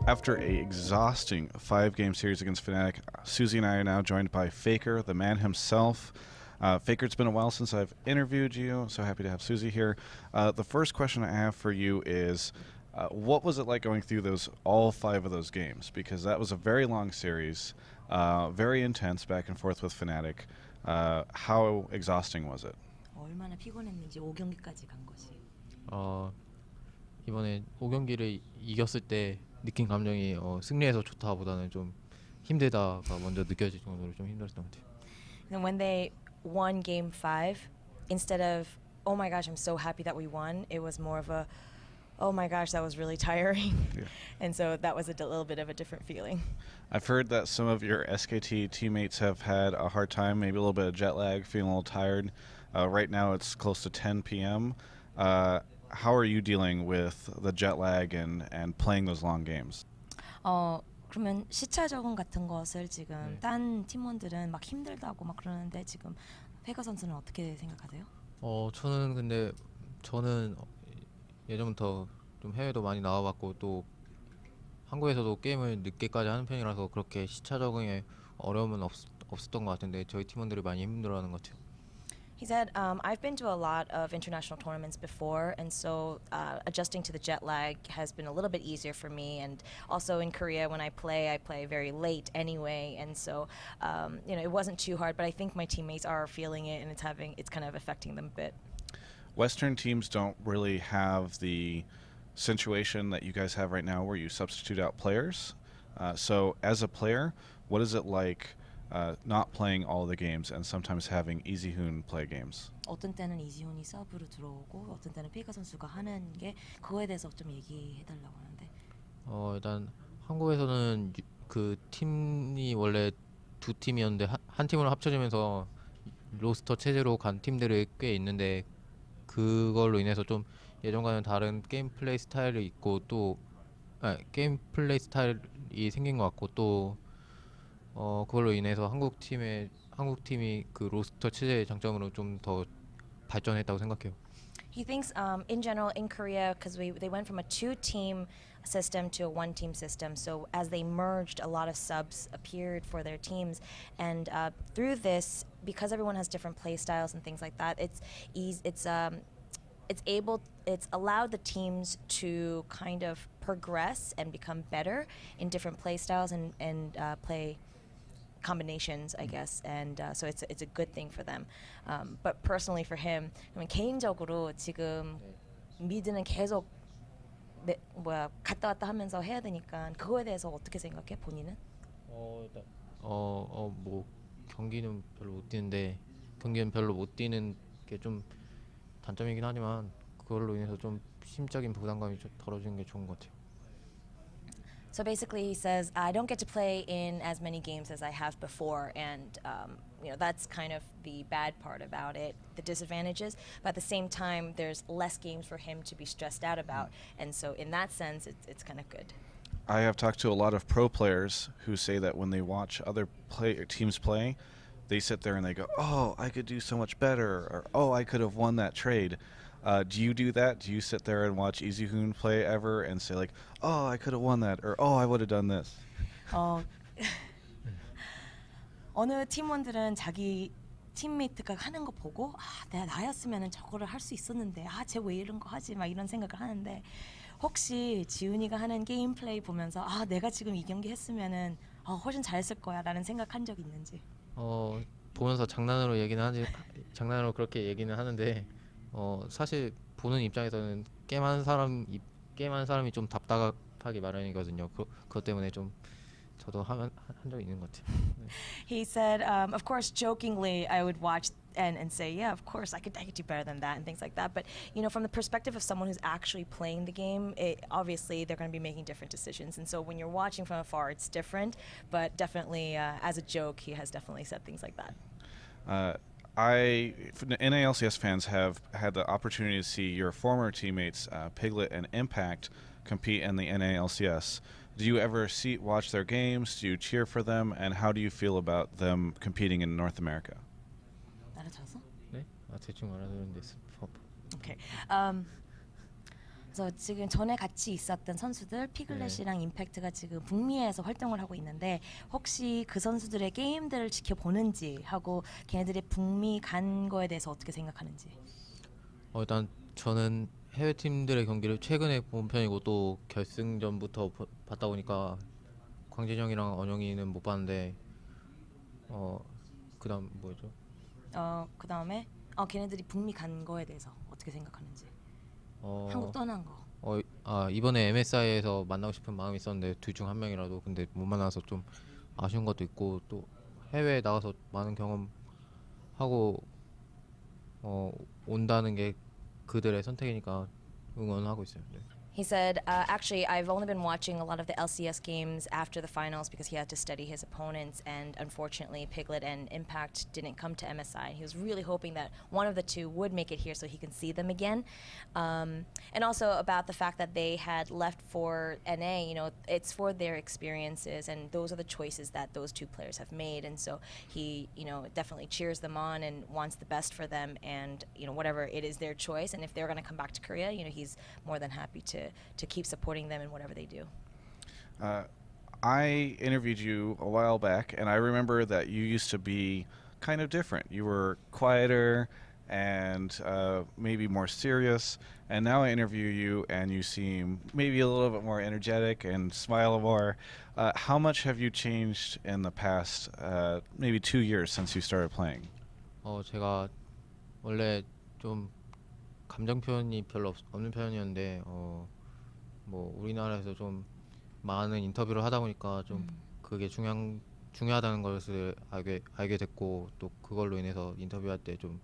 After a exhausting 5-game series against Fnatic, Susie and I are now joined by Faker, the man himself. Faker, it's been a while since I've interviewed you, so happy to have Susie here. The first question I have for you is, what was it like going through all 5 of those games? Because that was a very long series, very intense back and forth with Fnatic. How exhausting was it? 얼마나 피곤했는지 5경기까지 간 것이. 이번에 5경기를 이겼을 때 느낀 감정이 승리해서 좋다보다는 좀 힘들다가 먼저 느껴질 정도로 좀 힘들었던 것 같아요. And when they won game 5, instead of oh my gosh, I'm so happy that we won, it was more of a oh my gosh, that was really tiring. Yeah. And so that was a little bit of a different feeling. I've heard that some of your SKT teammates have had a hard time, maybe a little bit of jet lag, feeling a little tired. Right now it's close to 10 p.m. How are you dealing with the jet lag and playing those long games? 그러면 시차 적응 같은 것을 지금 네. 딴 팀원들은 막 힘들다고 막 그러는데 지금 페거 선수는 어떻게 생각하세요? 저는 예전부터 좀 해외도 많이 나와봤고 또 한국에서도 게임을 늦게까지 하는 편이라서 그렇게 시차 적응에 어려움은 없었던 것 같은데 저희 팀원들이 많이 힘들어하는 것 같아요. He said, I've been to a lot of international tournaments before, and so adjusting to the jet lag has been a little bit easier for me. And also in Korea, when I play very late anyway, and so it wasn't too hard. But I think my teammates are feeling it, and it's kind of affecting them a bit. Western teams don't really have the situation that you guys have right now where you substitute out players. So as a player, what is it like not playing all the games and sometimes having Easyhoon play games? 어떤 때는 이지훈이 서브로 들어오고 어떤 때는 페이커 선수가 하는 게 그거에 대해서 좀 얘기해달라고 하는데. 일단 한국에서는 그 팀이 원래 두 팀이었는데 한 팀으로 합쳐지면서 로스터 체제로 간 팀들이 꽤 있는데 그걸로 인해서 좀 예전과는 다른 게임 플레이 스타일이 있고 또 게임 플레이 스타일이 생긴 것 같고 또 그걸로 인해서 한국 팀이 그 로스터 체제의 장점으로 좀 더 발전했다고 생각해요. He thinks, in general, in Korea, because they went from a 2-team system to a 1-team system. So as they merged, a lot of subs appeared for their teams, and through this, because everyone has different play styles and things like that, it's allowed the teams to kind of progress and become better in different play styles and play combinations, I guess, and so it's a good thing for them. But personally for him, 개인적으로 지금 미드는 계속 갔다 왔다 하면서 해야 되니까 그거에 대해서 어떻게 생각해 본인은? 뭐 경기는 별로 못 뛰는 게 좀 단점이긴 하지만 그걸로 인해서 좀 심적인 부담감이 좀 덜어지는 게 좋은 것 같아요. So basically, he says, I don't get to play in as many games as I have before, and that's kind of the bad part about it, the disadvantages. But at the same time, there's less games for him to be stressed out about, and so in that sense, it's kind of good. I have talked to a lot of pro players who say that when they watch other teams play, they sit there and they go, oh, I could do so much better, or oh, I could have won that trade. Do you do that? Do you sit there and watch Easyhoon play ever and say like, oh, I could have won that, or oh, I would have done this? 어느 팀원들은 자기 팀메이트가 하는 거 보고 나였으면은 저거를 할 수 있었는데 쟤 왜 이런 거 하지 막 이런 생각을 하는데 혹시 지훈이가 하는 게임 플레이 보면서 내가 지금 이 경기 했으면은 훨씬 잘했을 거야라는 생각한 적 있는지? 보면서 장난으로 그렇게 얘기는 하는데 사실 보는 입장에서는 게임하는 사람이 좀 답답하기 마련이거든요. 그것 때문에 좀 저도 한 적이 있는 것 같아요. He said, of course, jokingly, I would watch and say, yeah, of course, I could do better than that and things like that. But from the perspective of someone who's actually playing the game, obviously they're going to be making different decisions. And so when you're watching from afar, it's different. But definitely, as a joke, he has definitely said things like that. NALCS fans have had the opportunity to see your former teammates, Piglet and Impact, compete in the NALCS. Do you ever watch their games? Do you cheer for them? And how do you feel about them competing in North America? 알아들었어? 네? 대충 알아들었는데. Okay. 그래서 지금 전에 같이 있었던 선수들 피글렛이랑 임팩트가 지금 북미에서 활동을 하고 있는데 혹시 그 선수들의 게임들을 지켜보는지 하고 걔네들이 북미 간 거에 대해서 어떻게 생각하는지. 일단 저는 해외 팀들의 경기를 최근에 본 편이고 또 결승전부터 봤다 보니까 광진형이랑 언영이는 못 봤는데 그다음 뭐였죠? 그 다음에 걔네들이 북미 간 거에 대해서 어떻게 생각하는지. 한국 어, 떠난 거. 이번에 MSI에서 만나고 싶은 마음이 있었는데 둘 중 한 명이라도 근데 못 만나서 좀 아쉬운 것도 있고 또 해외에 나가서 많은 경험하고 온다는 게 그들의 선택이니까 응원하고 있어요. 네. He said, actually, I've only been watching a lot of the LCS games after the finals because he had to study his opponents, and unfortunately, Piglet and Impact didn't come to MSI. He was really hoping that one of the two would make it here so he can see them again. And also about the fact that they had left for NA, you know, it's for their experiences, and those are the choices that those two players have made. And so he, you know, definitely cheers them on and wants the best for them, and, you know, whatever it is their choice. And if they're going to come back to Korea, you know, he's more than happy to keep supporting them in whatever they do. I interviewed you a while back, and I remember that you used to be kind of different. You were quieter and maybe more serious, and now I interview you, and you seem maybe a little bit more energetic and smile more. How much have you changed in the past maybe 2 years since you started playing? 제가 원래 좀 감정 표현이 별로 없는 편이었는데 뭐 우리나라에서 좀 많은 인터뷰를 하다 보니까 좀 그게 중요하다는 것을 알게 됐고 또 그걸로 인해서 인터뷰할 때 좀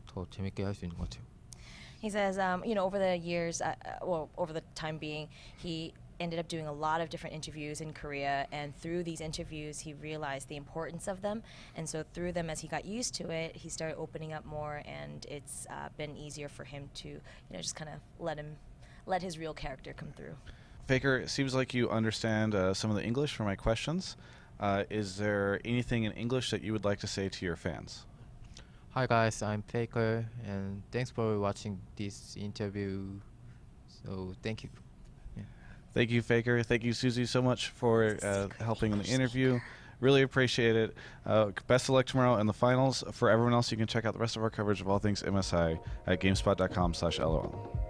더 재밌게 할 수 있는 것 같아요. He says, you know, over the years, well, over the time being, he ended up doing a lot of different interviews in Korea, and through these interviews, he realized the importance of them. And so through them, as he got used to it, he started opening up more, and it's been easier for him to, you know, just kind of let his real character come through. Faker, it seems like you understand some of the English for my questions. Is there anything in English that you would like to say to your fans? Hi guys, I'm Faker, and thanks for watching this interview. So thank you. Thank you, Faker. Thank you, Susie, so much for helping in the interview. Really appreciate it. Best of luck tomorrow in the finals. For everyone else, you can check out the rest of our coverage of all things MSI at gamespot.com/LOL.